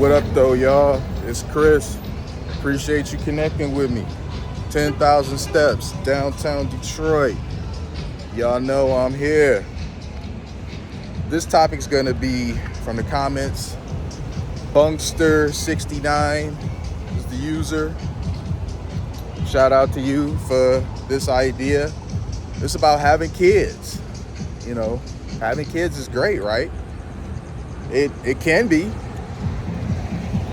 What up, though, y'all? It's Chris. Appreciate you connecting with me. 10,000 steps, downtown Detroit. Y'all know I'm here. This topic's gonna be from the comments. Bunkster69 is the user. Shout out to you for this idea. It's about having kids. You know, having kids is great, right? It can be.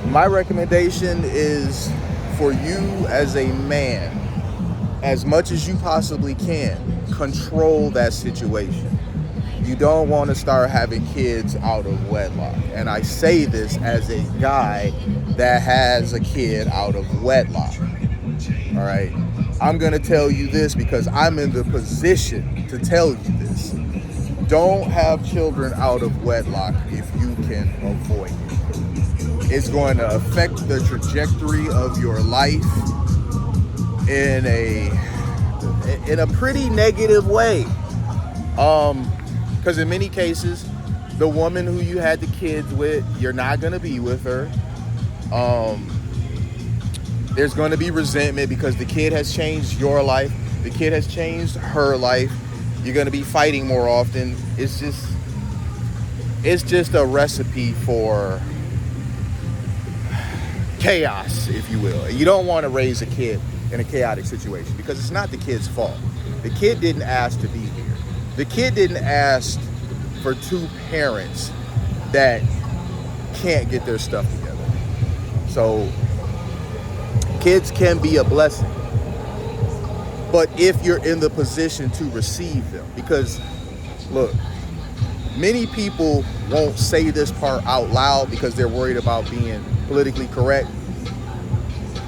My recommendation is for you as a man, as much as you possibly can, control that situation. You don't want to start having kids out of wedlock. And I say this as a guy that has a kid out of wedlock. All right. I'm going to tell you this because I'm in the position to tell you this. Don't have children out of wedlock if you can avoid it. It's going to affect the trajectory of your life in a pretty negative way. Because in many cases, the woman who you had the kids with, you're not going to be with her. There's going to be resentment because the kid has changed your life. The kid has changed her life. You're going to be fighting more often. It's just a recipe for chaos, if you will. You don't want to raise a kid in a chaotic situation because it's not the kid's fault. The kid didn't ask to be here. The kid didn't ask for two parents that can't get their stuff together. So kids can be a blessing, but if you're in the position to receive them, because look, many people won't say this part out loud because they're worried about being politically correct.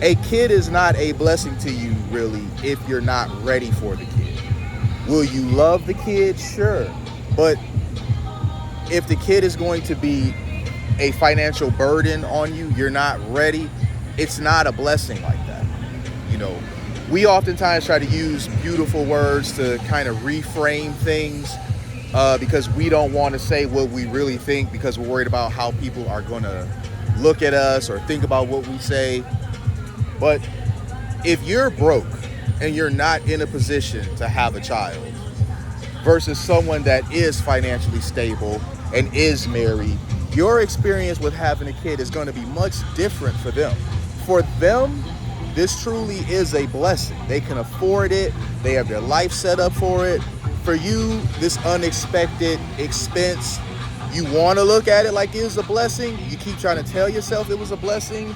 A kid is not a blessing to you, really, if you're not ready for the kid. Will you love the kid? Sure. But if the kid is going to be a financial burden on you, you're not ready, it's not a blessing like that. You know, we oftentimes try to use beautiful words to kind of reframe things because we don't want to say what we really think because we're worried about how people are going to look at us or think about what we say. But if you're broke and you're not in a position to have a child versus someone that is financially stable and is married, your experience with having a kid is going to be much different for them. For them, this truly is a blessing. They can afford it. They have their life set up for it. For you, this unexpected expense, you want to look at it like it's a blessing. You keep trying to tell yourself it was a blessing.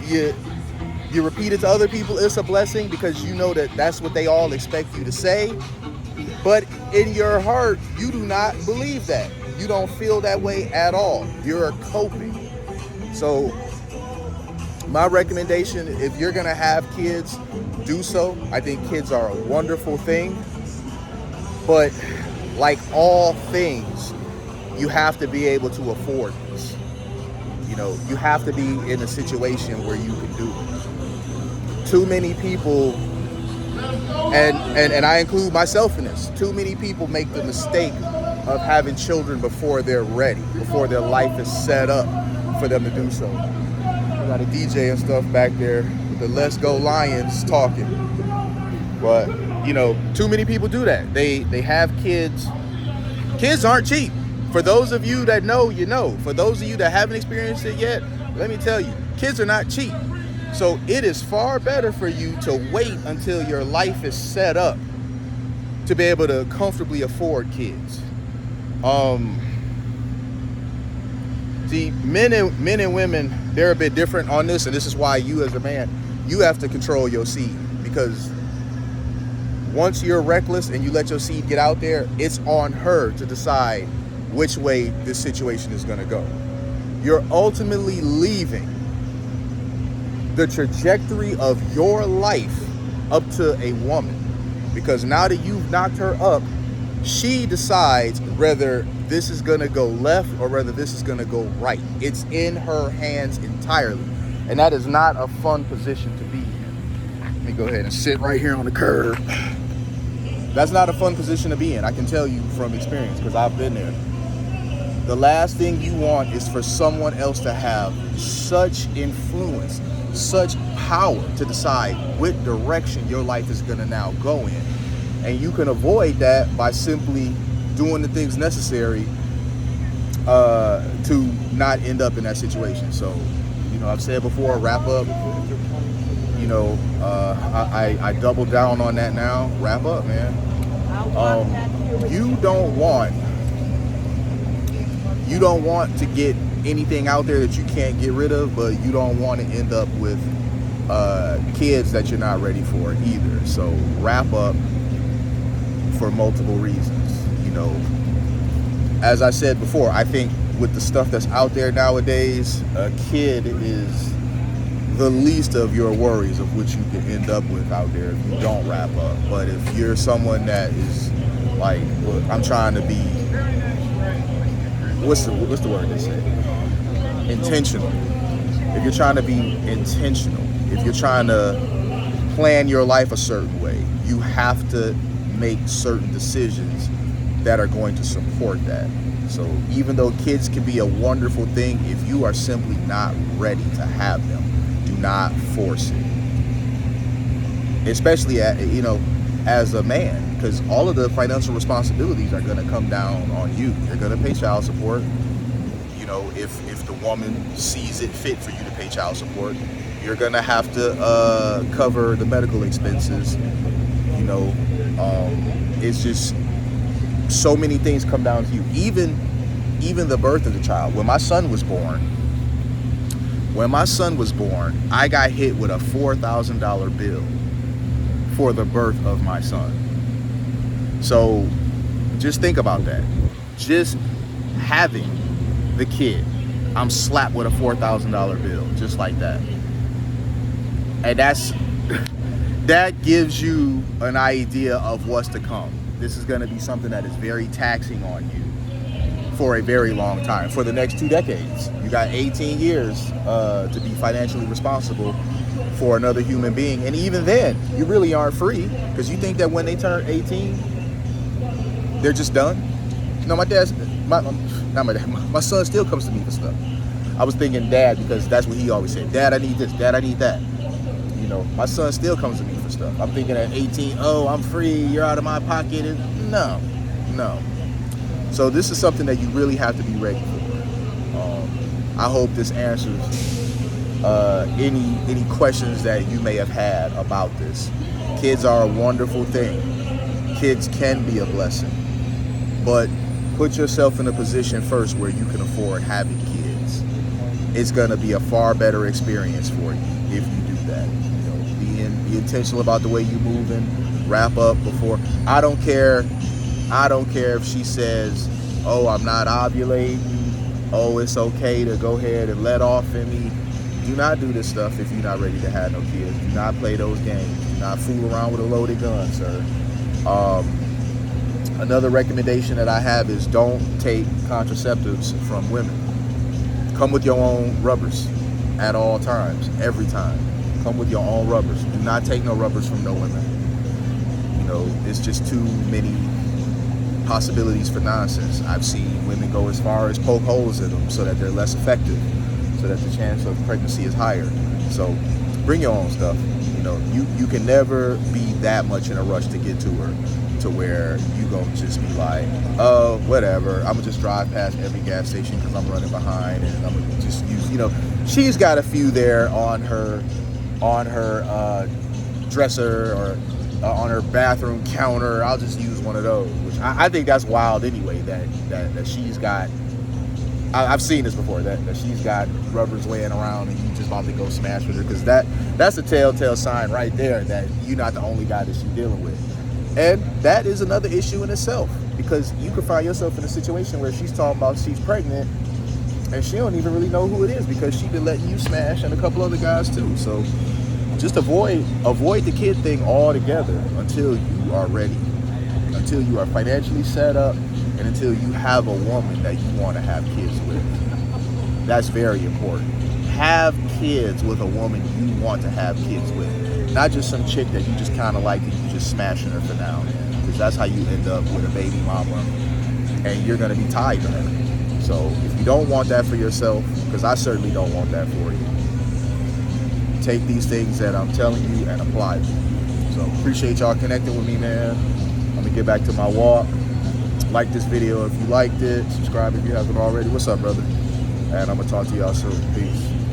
You repeat it to other people, it's a blessing, because you know that that's what they all expect you to say. But in your heart, you do not believe that. You don't feel that way at all. You're coping. So my recommendation, if you're going to have kids, do so. I think kids are a wonderful thing. But like all things, you have to be able to afford this. You know, you have to be in a situation where you can do it. Too many people, and I include myself in this, too many people make the mistake of having children before they're ready, before their life is set up for them to do so. I got a DJ and stuff back there with the Let's Go Lions talking. But, you know, too many people do that. They have kids. Kids aren't cheap. For those of you that know, you know. For those of you that haven't experienced it yet, let me tell you, kids are not cheap. So it is far better for you to wait until your life is set up to be able to comfortably afford kids. See, men and women, they're a bit different on this, and this is why you as a man, you have to control your seed, because once you're reckless and you let your seed get out there, it's on her to decide which way this situation is going to go. You're ultimately leaving the trajectory of your life up to a woman, because now that you've knocked her up, she decides whether this is going to go left or whether this is going to go right. It's in her hands entirely, and that is not a fun position to be in. Let me go ahead and sit right here on the curb. That's not a fun position to be in, I can tell you from experience, because I've been there. The last thing you want is for someone else to have such influence, such power to decide what direction your life is going to now go in. And you can avoid that by simply doing the things necessary to not end up in that situation. So, I've said before, wrap up. I double down on that now. Wrap up, man. You don't want to get anything out there that you can't get rid of, but you don't want to end up with kids that you're not ready for either. So wrap up for multiple reasons. As I said before, I think with the stuff that's out there nowadays, a kid is the least of your worries of what you could end up with out there if you don't wrap up. But if you're someone that is like, look, I'm trying to be, what's the word they say? Intentional. If you're trying to be intentional, if you're trying to plan your life a certain way, you have to make certain decisions that are going to support that. So even though kids can be a wonderful thing, if you are simply not ready to have them, do not force it. Especially as a man, because all of the financial responsibilities are going to come down on you. You're going to pay child support. If the woman sees it fit for you to pay child support, you're going to have to cover the medical expenses. It's just so many things come down to you. Even the birth of the child. When my son was born, I got hit with a $4,000 bill for the birth of my son. So just think about that. Just having the kid, I'm slapped with a $4,000 bill, just like that. And that gives you an idea of what's to come. This is going to be something that is very taxing on you for a very long time, for the next 2 decades. You got 18 years to be financially responsible for another human being. And even then, you really aren't free, because you think that when they turn 18, they're just done. My son still comes to me for stuff. I was thinking dad, because that's what he always said. Dad, I need this. Dad, I need that. My son still comes to me for stuff. I'm thinking at 18, oh, I'm free. You're out of my pocket. And no. So this is something that you really have to be ready for. I hope this answers any questions that you may have had about this. Kids are a wonderful thing. Kids can be a blessing. But put yourself in a position first where you can afford having kids. It's going to be a far better experience for you if you do that. Be intentional about the way you moving. Wrap up before. I don't care if she says, oh, I'm not ovulating. Oh, it's okay to go ahead and let off in me. Do not do this stuff if you're not ready to have no kids. Do not play those games. Do not fool around with a loaded gun, sir. Another recommendation that I have is don't take contraceptives from women. Come with your own rubbers at all times, every time. Come with your own rubbers. Do not take no rubbers from no women. It's just too many possibilities for nonsense. I've seen women go as far as poke holes in them so that they're less effective, so that the chance of pregnancy is higher. So bring your own stuff. You can never be that much in a rush to get to her, to where you gonna just be like, oh, whatever, I'm gonna just drive past every gas station because I'm running behind, and I'm gonna just use, she's got a few there on her dresser or on her bathroom counter. I'll just use one of those, which I think that's wild anyway, that she's got. I've seen this before, that she's got rubbers laying around and you just about to go smash with her, because that's a telltale sign right there that you're not the only guy that she's dealing with. And that is another issue in itself, because you could find yourself in a situation where she's talking about she's pregnant and she don't even really know who it is, because she's been letting you smash and a couple other guys too. So just avoid the kid thing altogether until you are ready, until you are financially set up, and until you have a woman that you want to have kids with. That's very important. Have kids with a woman you want to have kids with, not just some chick that you just kind of like and you just smashing her for now, because that's how you end up with a baby mama, and you're going to be tied to her. So if you don't want that for yourself, because I certainly don't want that for you, take these things that I'm telling you and apply them. So appreciate y'all connecting with me, man. Let me get back to my walk. Like this video if you liked it. Subscribe if you haven't already. What's up, brother? And I'm going to talk to y'all soon. Peace.